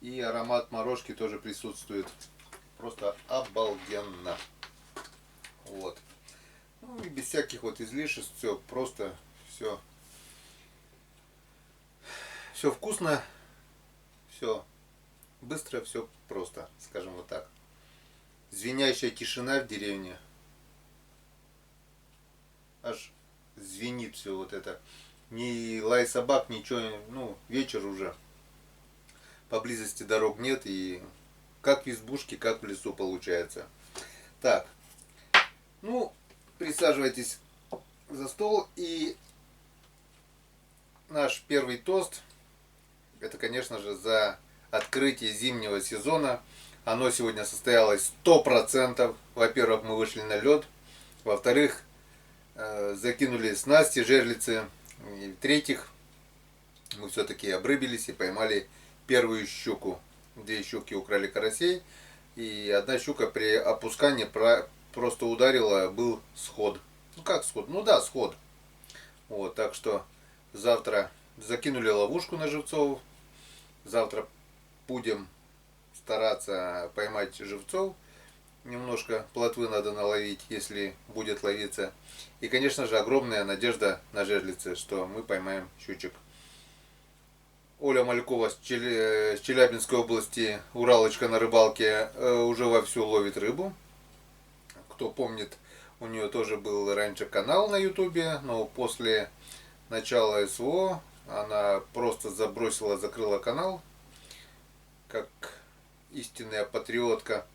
И аромат морожки тоже присутствует. Просто обалденно. Вот. Ну и без всяких вот излишеств, все просто, все. Все вкусно, все быстро, все просто, скажем вот так. Звенящая тишина в деревне. Аж звенит все вот это. Ни лай собак, ничего, ну, вечер уже. Поблизости дорог нет и как в избушке, как в лесу получается. Так, ну, присаживайтесь за стол и наш первый тост, это, конечно же, за открытие зимнего сезона. Оно сегодня состоялось 100%. Во-первых, мы вышли на лед. Во-вторых, закинули снасти, жерлицы. И в-третьих, мы все-таки обрыбились и поймали первую щуку. 2 щуки украли карасей. И 1 щука при опускании просто ударила, был сход. Ну как сход? Ну да, сход. Вот, так что завтра закинули ловушку на живцов. Завтра будем стараться поймать живцов. Немножко плотвы надо наловить, если будет ловиться. И, конечно же, огромная надежда на жерлице, что мы поймаем щучек. Оля Малькова с Челябинской области, Уралочка на рыбалке, уже вовсю ловит рыбу. Кто помнит, у нее тоже был раньше канал на ютубе, но после начала СВО она просто забросила, закрыла канал, как истинная патриотка.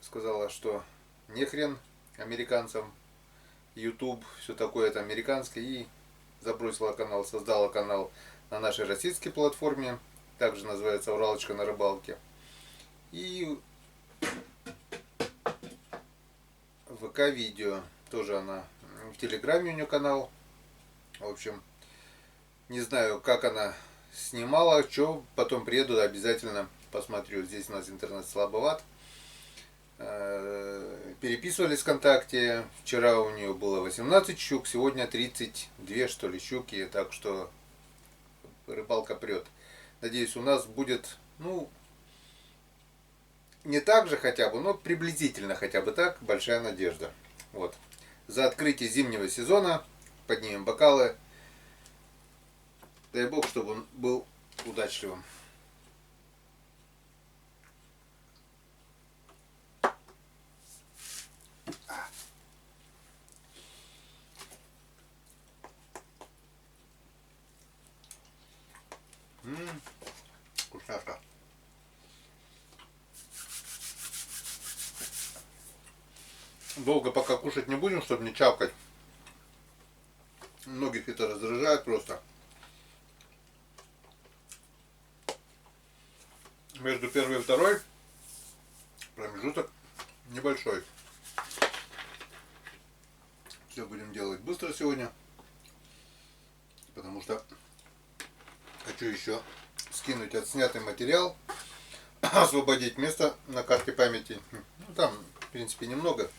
Сказала, что не хрен американцам, YouTube, все такое это американское, и забросила канал, создала канал на нашей российской платформе, также называется Уралочка на рыбалке. И ВК видео, тоже она, в Телеграме у нее канал. В общем, не знаю, как она снимала, что, потом приеду, обязательно посмотрю. Здесь у нас интернет слабоват. Переписывались ВКонтакте. Вчера у нее было 18 щук, сегодня 32, что ли, щуки. Так что рыбалка прет. Надеюсь, у нас будет, ну, не так же хотя бы, но приблизительно хотя бы так. Большая надежда. Вот. За открытие зимнего сезона поднимем бокалы. Дай Бог, чтобы он был удачливым. Вкусняшка. Долго пока кушать не будем, чтобы не чавкать. Многих это раздражает просто. Между первой и второй промежуток небольшой. Все будем делать быстро сегодня, потому что хочу еще скинуть отснятый материал, освободить место на карте памяти. Ну, там, в принципе, немного.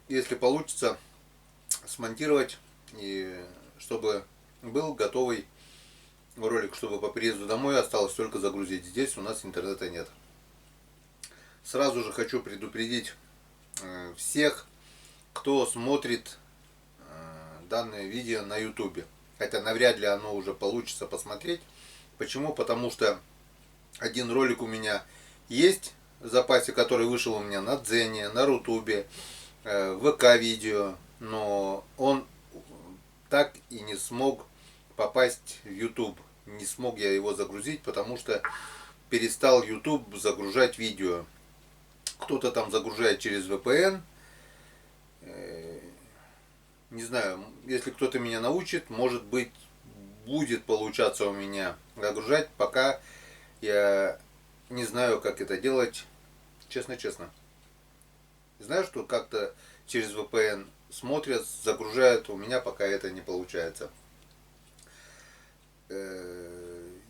Если получится, смонтировать, и чтобы был готовый ролик, чтобы по приезду домой осталось только загрузить. Здесь у нас интернета нет. Сразу же хочу предупредить всех, кто смотрит данное видео на ютубе. Хотя навряд ли оно уже получится посмотреть. Почему? Потому что один ролик у меня есть в запасе, который вышел у меня на Дзене, на Рутубе, ВК видео, но он так и не смог попасть в YouTube. Не смог я его загрузить, потому что перестал YouTube загружать видео. Кто-то там загружает через VPN. Не знаю, если кто-то меня научит, может быть, будет получаться у меня загружать. Пока я не знаю, как это делать. Честно-честно. Знаю, что как-то через VPN смотрят, загружают. У меня пока это не получается.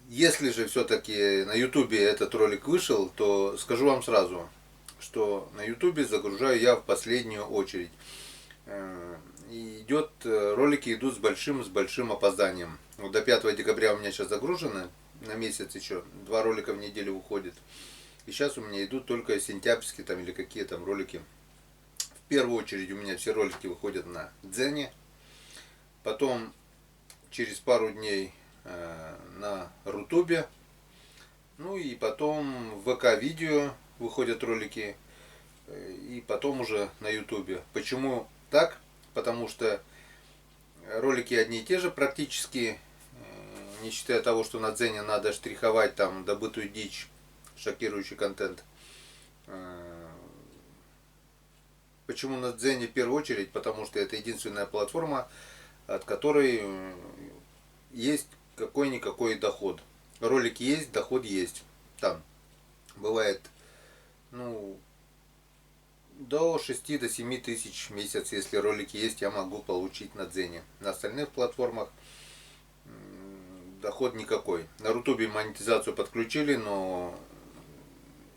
Если же все-таки на ютубе этот ролик вышел, то скажу вам сразу, что на ютубе загружаю я в последнюю очередь. И ролики идут с большим опозданием. Вот до 5 декабря у меня сейчас загружены на месяц еще. 2 ролика в неделю выходит. И сейчас у меня идут только сентябрьские там или какие там ролики. В первую очередь у меня все ролики выходят на Дзене. Потом через пару дней на Рутубе. Ну и потом в ВК-видео выходят ролики. И потом уже на Ютубе. Почему так? Потому что ролики одни и те же практически. Не считая того, что на Дзене надо штриховать там добытую дичь, шокирующий контент. Почему на Дзене в первую очередь? Потому что это единственная платформа, от которой есть какой-никакой доход. Ролики есть, доход есть. Там бывает, ну, до 6-7 тысяч в месяц, если ролики есть, я могу получить на Дзене. На остальных платформах доход никакой. На Рутубе монетизацию подключили, но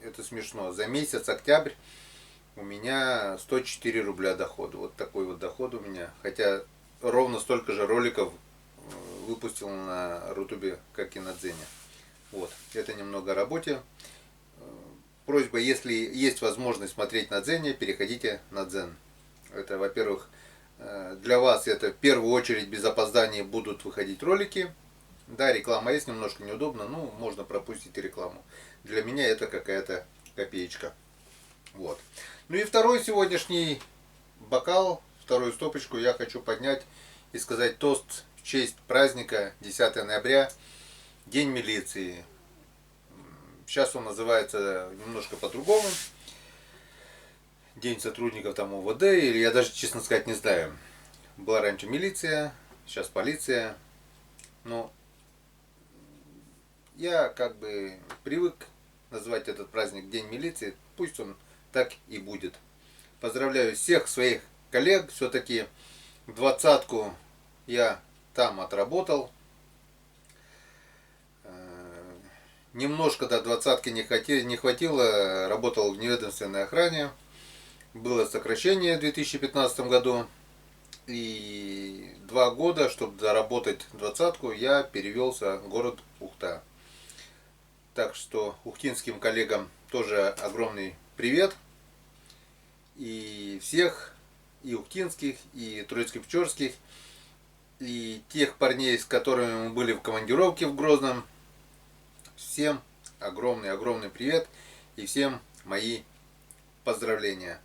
это смешно. За месяц, октябрь, у меня 104 рубля дохода. Вот такой вот доход у меня. Хотя ровно столько же роликов выпустил на Рутубе, как и на Дзене. Вот. Это немного о работе. Просьба, если есть возможность смотреть на Дзене, переходите на Дзен. Это, во-первых, для вас это в первую очередь без опозданий будут выходить ролики. Да, реклама есть, немножко неудобно, ну, можно пропустить рекламу. Для меня это какая-то копеечка. Вот. Ну и второй сегодняшний бокал, вторую стопочку я хочу поднять и сказать тост в честь праздника 10 ноября, День милиции. Сейчас он называется немножко по-другому. День сотрудников там УВД, или я даже, честно сказать, не знаю. Была раньше милиция, сейчас полиция. Но я как бы привык называть этот праздник День милиции. Пусть он так и будет. Поздравляю всех своих коллег. Все-таки 20-ку я там отработал. Немножко до 20-ки не хватило. Работал в неведомственной охране. Было сокращение в 2015 году. И 2 года, чтобы доработать 20-ку, я перевелся в город Ухта. Так что ухтинским коллегам тоже огромный привет. И всех, и ухтинских, и троицко-печорских, и тех парней, с которыми мы были в командировке в Грозном. Всем огромный привет и всем мои поздравления.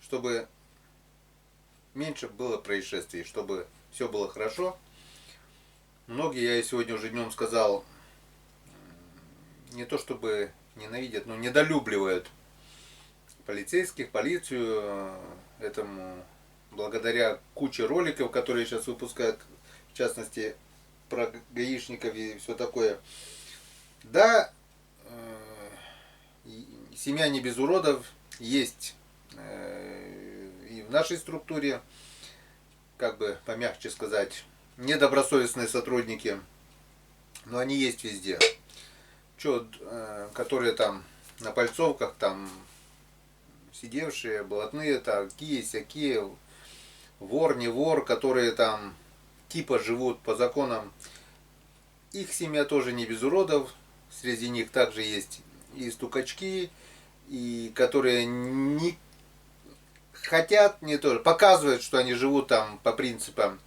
Чтобы меньше было происшествий, чтобы все было хорошо. Многие, я сегодня уже днем сказал, не то чтобы ненавидят, но недолюбливают полицейских, полицию. Этому благодаря куче роликов, которые сейчас выпускают, в частности, про гаишников и все такое. Да, семья не без уродов есть и в нашей структуре, как бы помягче сказать, недобросовестные сотрудники, но они есть везде. Которые там на пальцовках, там сидевшие, блатные, такие, сякие, вор, не вор, которые там типа живут по законам. Их семья тоже не без уродов. Среди них также есть и стукачки, и которые не хотят, не тоже показывают, что они живут там по принципам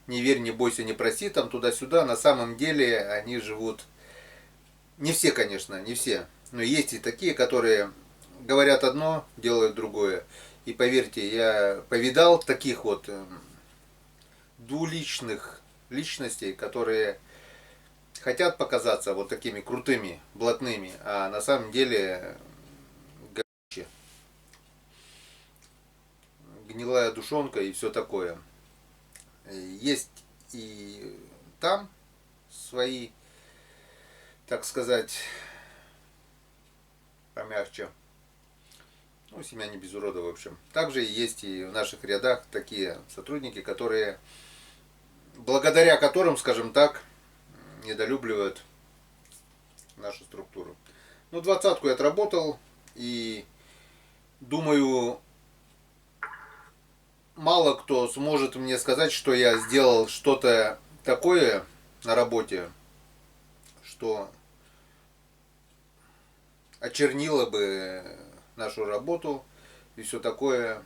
не верь, не бойся, не проси, там туда-сюда. На самом деле они живут, не все, конечно, не все, но есть и такие, которые говорят одно, делают другое. И поверьте, я повидал таких вот двуличных личностей, которые хотят показаться вот такими крутыми, блатными, а на самом деле гнилая душонка и все такое. Есть и там свои, так сказать, помягче. Ну, семья не без урода, в общем. Также есть и в наших рядах такие сотрудники, которые, благодаря которым, скажем так, недолюбливают нашу структуру. Ну, 20-ку я отработал, и думаю, мало кто сможет мне сказать, что я сделал что-то такое на работе, что очернило бы нашу работу и все такое.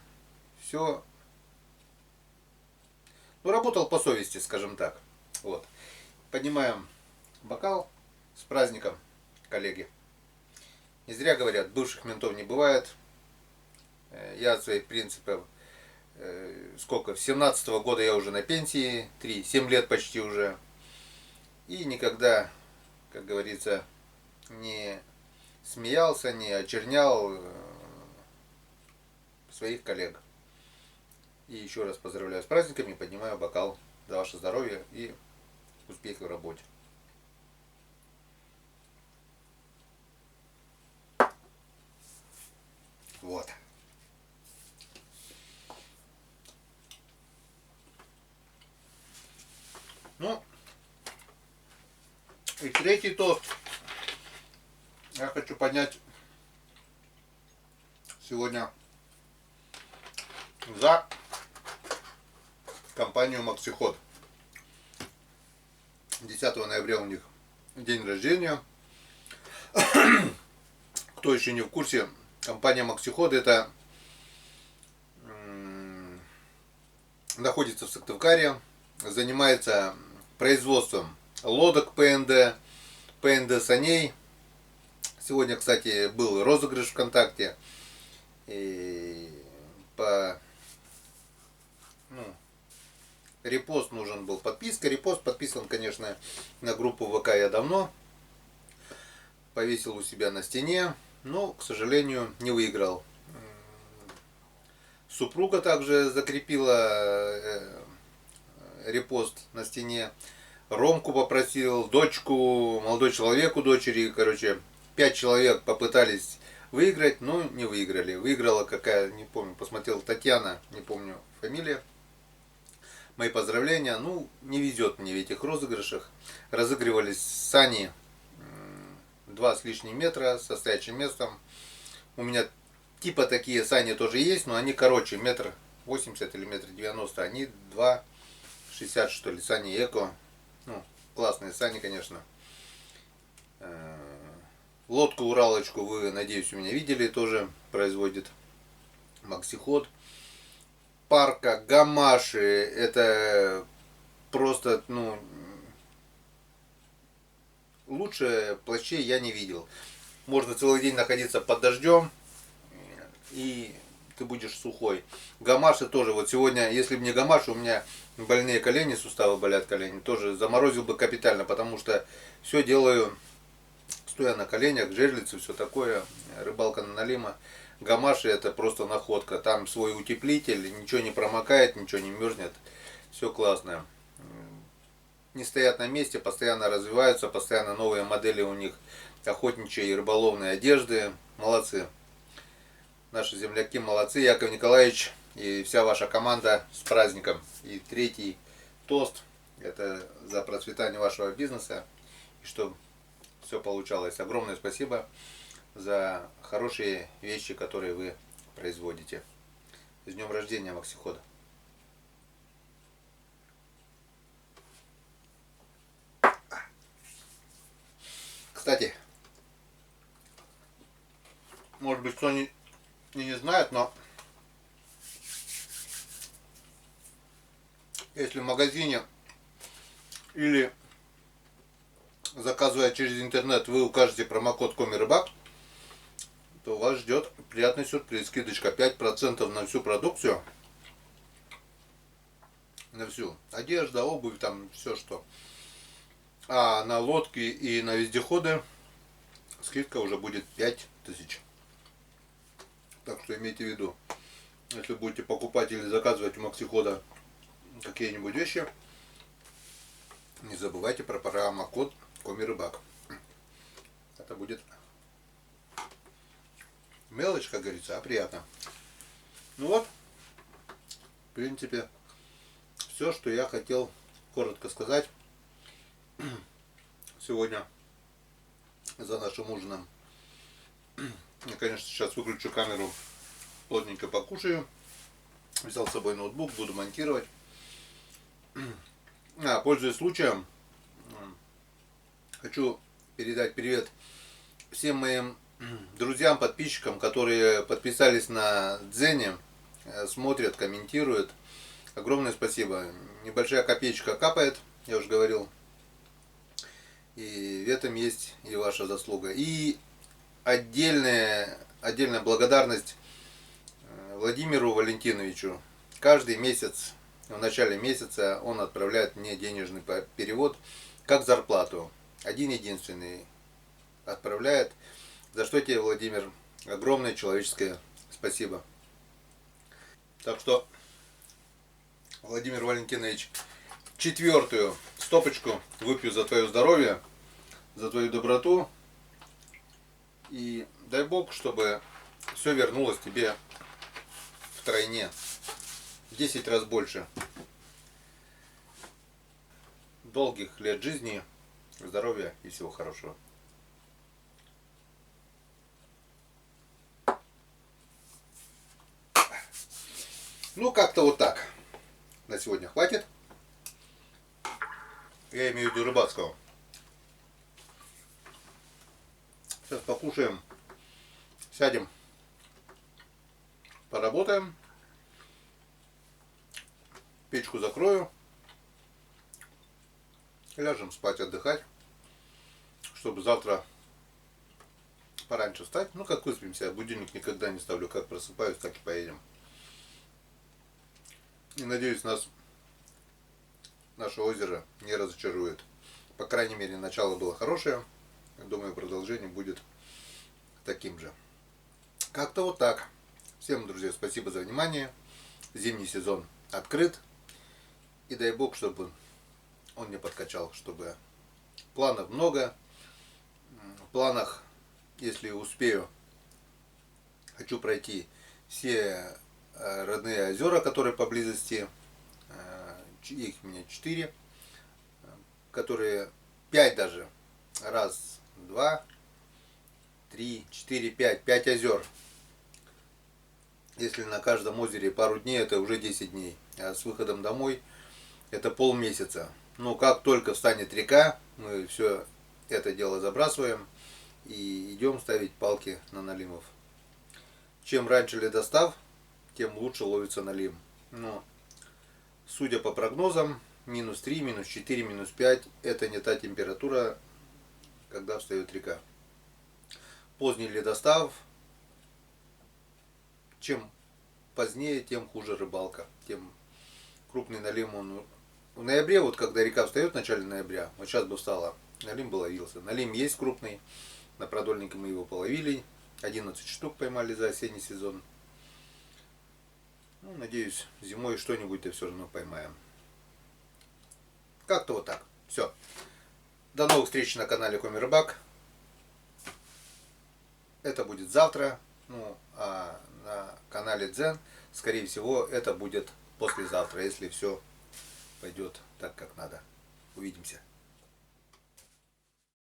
Все. Ну, работал по совести, скажем так. Вот. Поднимаем бокал с праздником, коллеги. Не зря говорят, бывших ментов не бывает. Я от своих принципов, сколько, с 17-го года я уже на пенсии, 7 лет почти уже. И никогда, как говорится, не смеялся, не очернял своих коллег. И еще раз поздравляю с праздниками, поднимаю бокал за ваше здоровье и успехи в работе. Вот. Ну, и третий тост. Я хочу поднять сегодня за компанию Максиход. 10 ноября у них день рождения. Кто еще не в курсе, компания Максиход это находится в Сыктывкаре, занимается производством лодок ПНД, ПНД саней. Сегодня, кстати, был розыгрыш ВКонтакте. И по репост нужен был, подписка. Репост подписан, конечно, на группу ВК я давно. Повесил у себя на стене, но, к сожалению, не выиграл. Супруга также закрепила репост на стене. Ромку попросил, дочку, молодой человек у дочери, короче, 5 человек попытались выиграть, но не выиграли. Выиграла какая, не помню, посмотрел, Татьяна, не помню фамилия. Мои поздравления. Ну, не везет мне в этих розыгрышах. Разыгрывались сани 2 с лишним метра со стоячим местом. У меня типа такие сани тоже есть, но они короче, 1,80 м или 1,90 м. Они 2,60 что ли, сани эко. Ну, классные сани, конечно. Лодку Уралочку вы, надеюсь, у меня видели, тоже производит Максиход. Парка, гамаши, это просто, ну, лучше плащей я не видел. Можно целый день находиться под дождем, и ты будешь сухой. Гамаши тоже, вот сегодня, если бы не гамаши, у меня больные колени, суставы болят колени, тоже заморозил бы капитально, потому что все делаю стоя на коленях, жерлицы, все такое, рыбалка на налима. Гамаши это просто находка, там свой утеплитель, ничего не промокает, ничего не мерзнет, все классно. Не стоят на месте, постоянно развиваются, постоянно новые модели у них охотничьей и рыболовной одежды. Молодцы. Наши земляки молодцы. Яков Николаевич и вся ваша команда с праздником. И третий тост, это за процветание вашего бизнеса. И чтобы все получалось. Огромное спасибо за хорошие вещи, которые вы производите. С днем рождения, Максихода. Кстати, может быть, кто не знает, но если в магазине или заказывая через интернет вы укажете промокод Комирыбак, то вас ждет приятный сюрприз. Скидочка 5% на всю продукцию. На всю. Одежда, обувь, там все что. А на лодки и на вездеходы скидка уже будет 5000. Так что имейте в виду, если будете покупать или заказывать у Максихода какие-нибудь вещи, не забывайте про промокод Комирыбак. Это будет мелочь, как говорится, а приятно. Ну вот, в принципе, все, что я хотел коротко сказать сегодня за нашим ужином. Я, конечно, сейчас выключу камеру, плотненько покушаю. Взял с собой ноутбук, буду монтировать. Пользуясь случаем, хочу передать привет всем моим друзьям, подписчикам, которые подписались на Дзене, смотрят, комментируют. Огромное спасибо. Небольшая копеечка капает, я уже говорил. И в этом есть и ваша заслуга. И отдельная благодарность Владимиру Валентиновичу. Каждый месяц, в начале месяца, он отправляет мне денежный перевод, как зарплату. Один единственный отправляет. За что тебе, Владимир, огромное человеческое спасибо. Так что, Владимир Валентинович, 4-ю стопочку выпью за твое здоровье, за твою доброту. И дай Бог, чтобы все вернулось тебе втройне, в 10 раз больше. Долгих лет жизни, здоровья и всего хорошего. Ну, как-то вот так. На сегодня хватит. Я имею в виду рыбацкого. Сейчас покушаем, сядем, поработаем. Печку закрою. Ляжем спать, отдыхать. Чтобы завтра пораньше встать. Ну, как выспимся. Будильник никогда не ставлю. Как просыпаюсь, так и поедем. И надеюсь, наше озеро не разочарует. По крайней мере, начало было хорошее. Думаю, продолжение будет таким же. Как-то вот так. Всем, друзья, спасибо за внимание. Зимний сезон открыт. И дай Бог, чтобы он не подкачал, чтобы планов много. В планах, если успею, хочу пройти все родные озера, которые поблизости. Их у меня 4, которые 5 даже. Раз, два, три, 4, 5. 5 озер. Если на каждом озере пару дней, это уже 10 дней. А с выходом домой это полмесяца. Но как только встанет река, мы все это дело забрасываем и идем ставить палки на налимов. Чем раньше ледостав, тем лучше ловится налим. Но, судя по прогнозам, -3, -4, -5 это не та температура, когда встает река. Поздний ледостав, чем позднее, тем хуже рыбалка, тем крупный налим он. В ноябре, вот когда река встает в начале ноября, вот сейчас бы встала, налим бы ловился. Налим есть крупный, на продольнике мы его половили, 11 штук поймали за осенний сезон. Ну, надеюсь, зимой что-нибудь-то все равно поймаем. Как-то вот так. Все. До новых встреч на канале Коми Рыбак. Это будет завтра. Ну, а на канале Дзен, скорее всего, это будет послезавтра, если все пойдет так, как надо. Увидимся.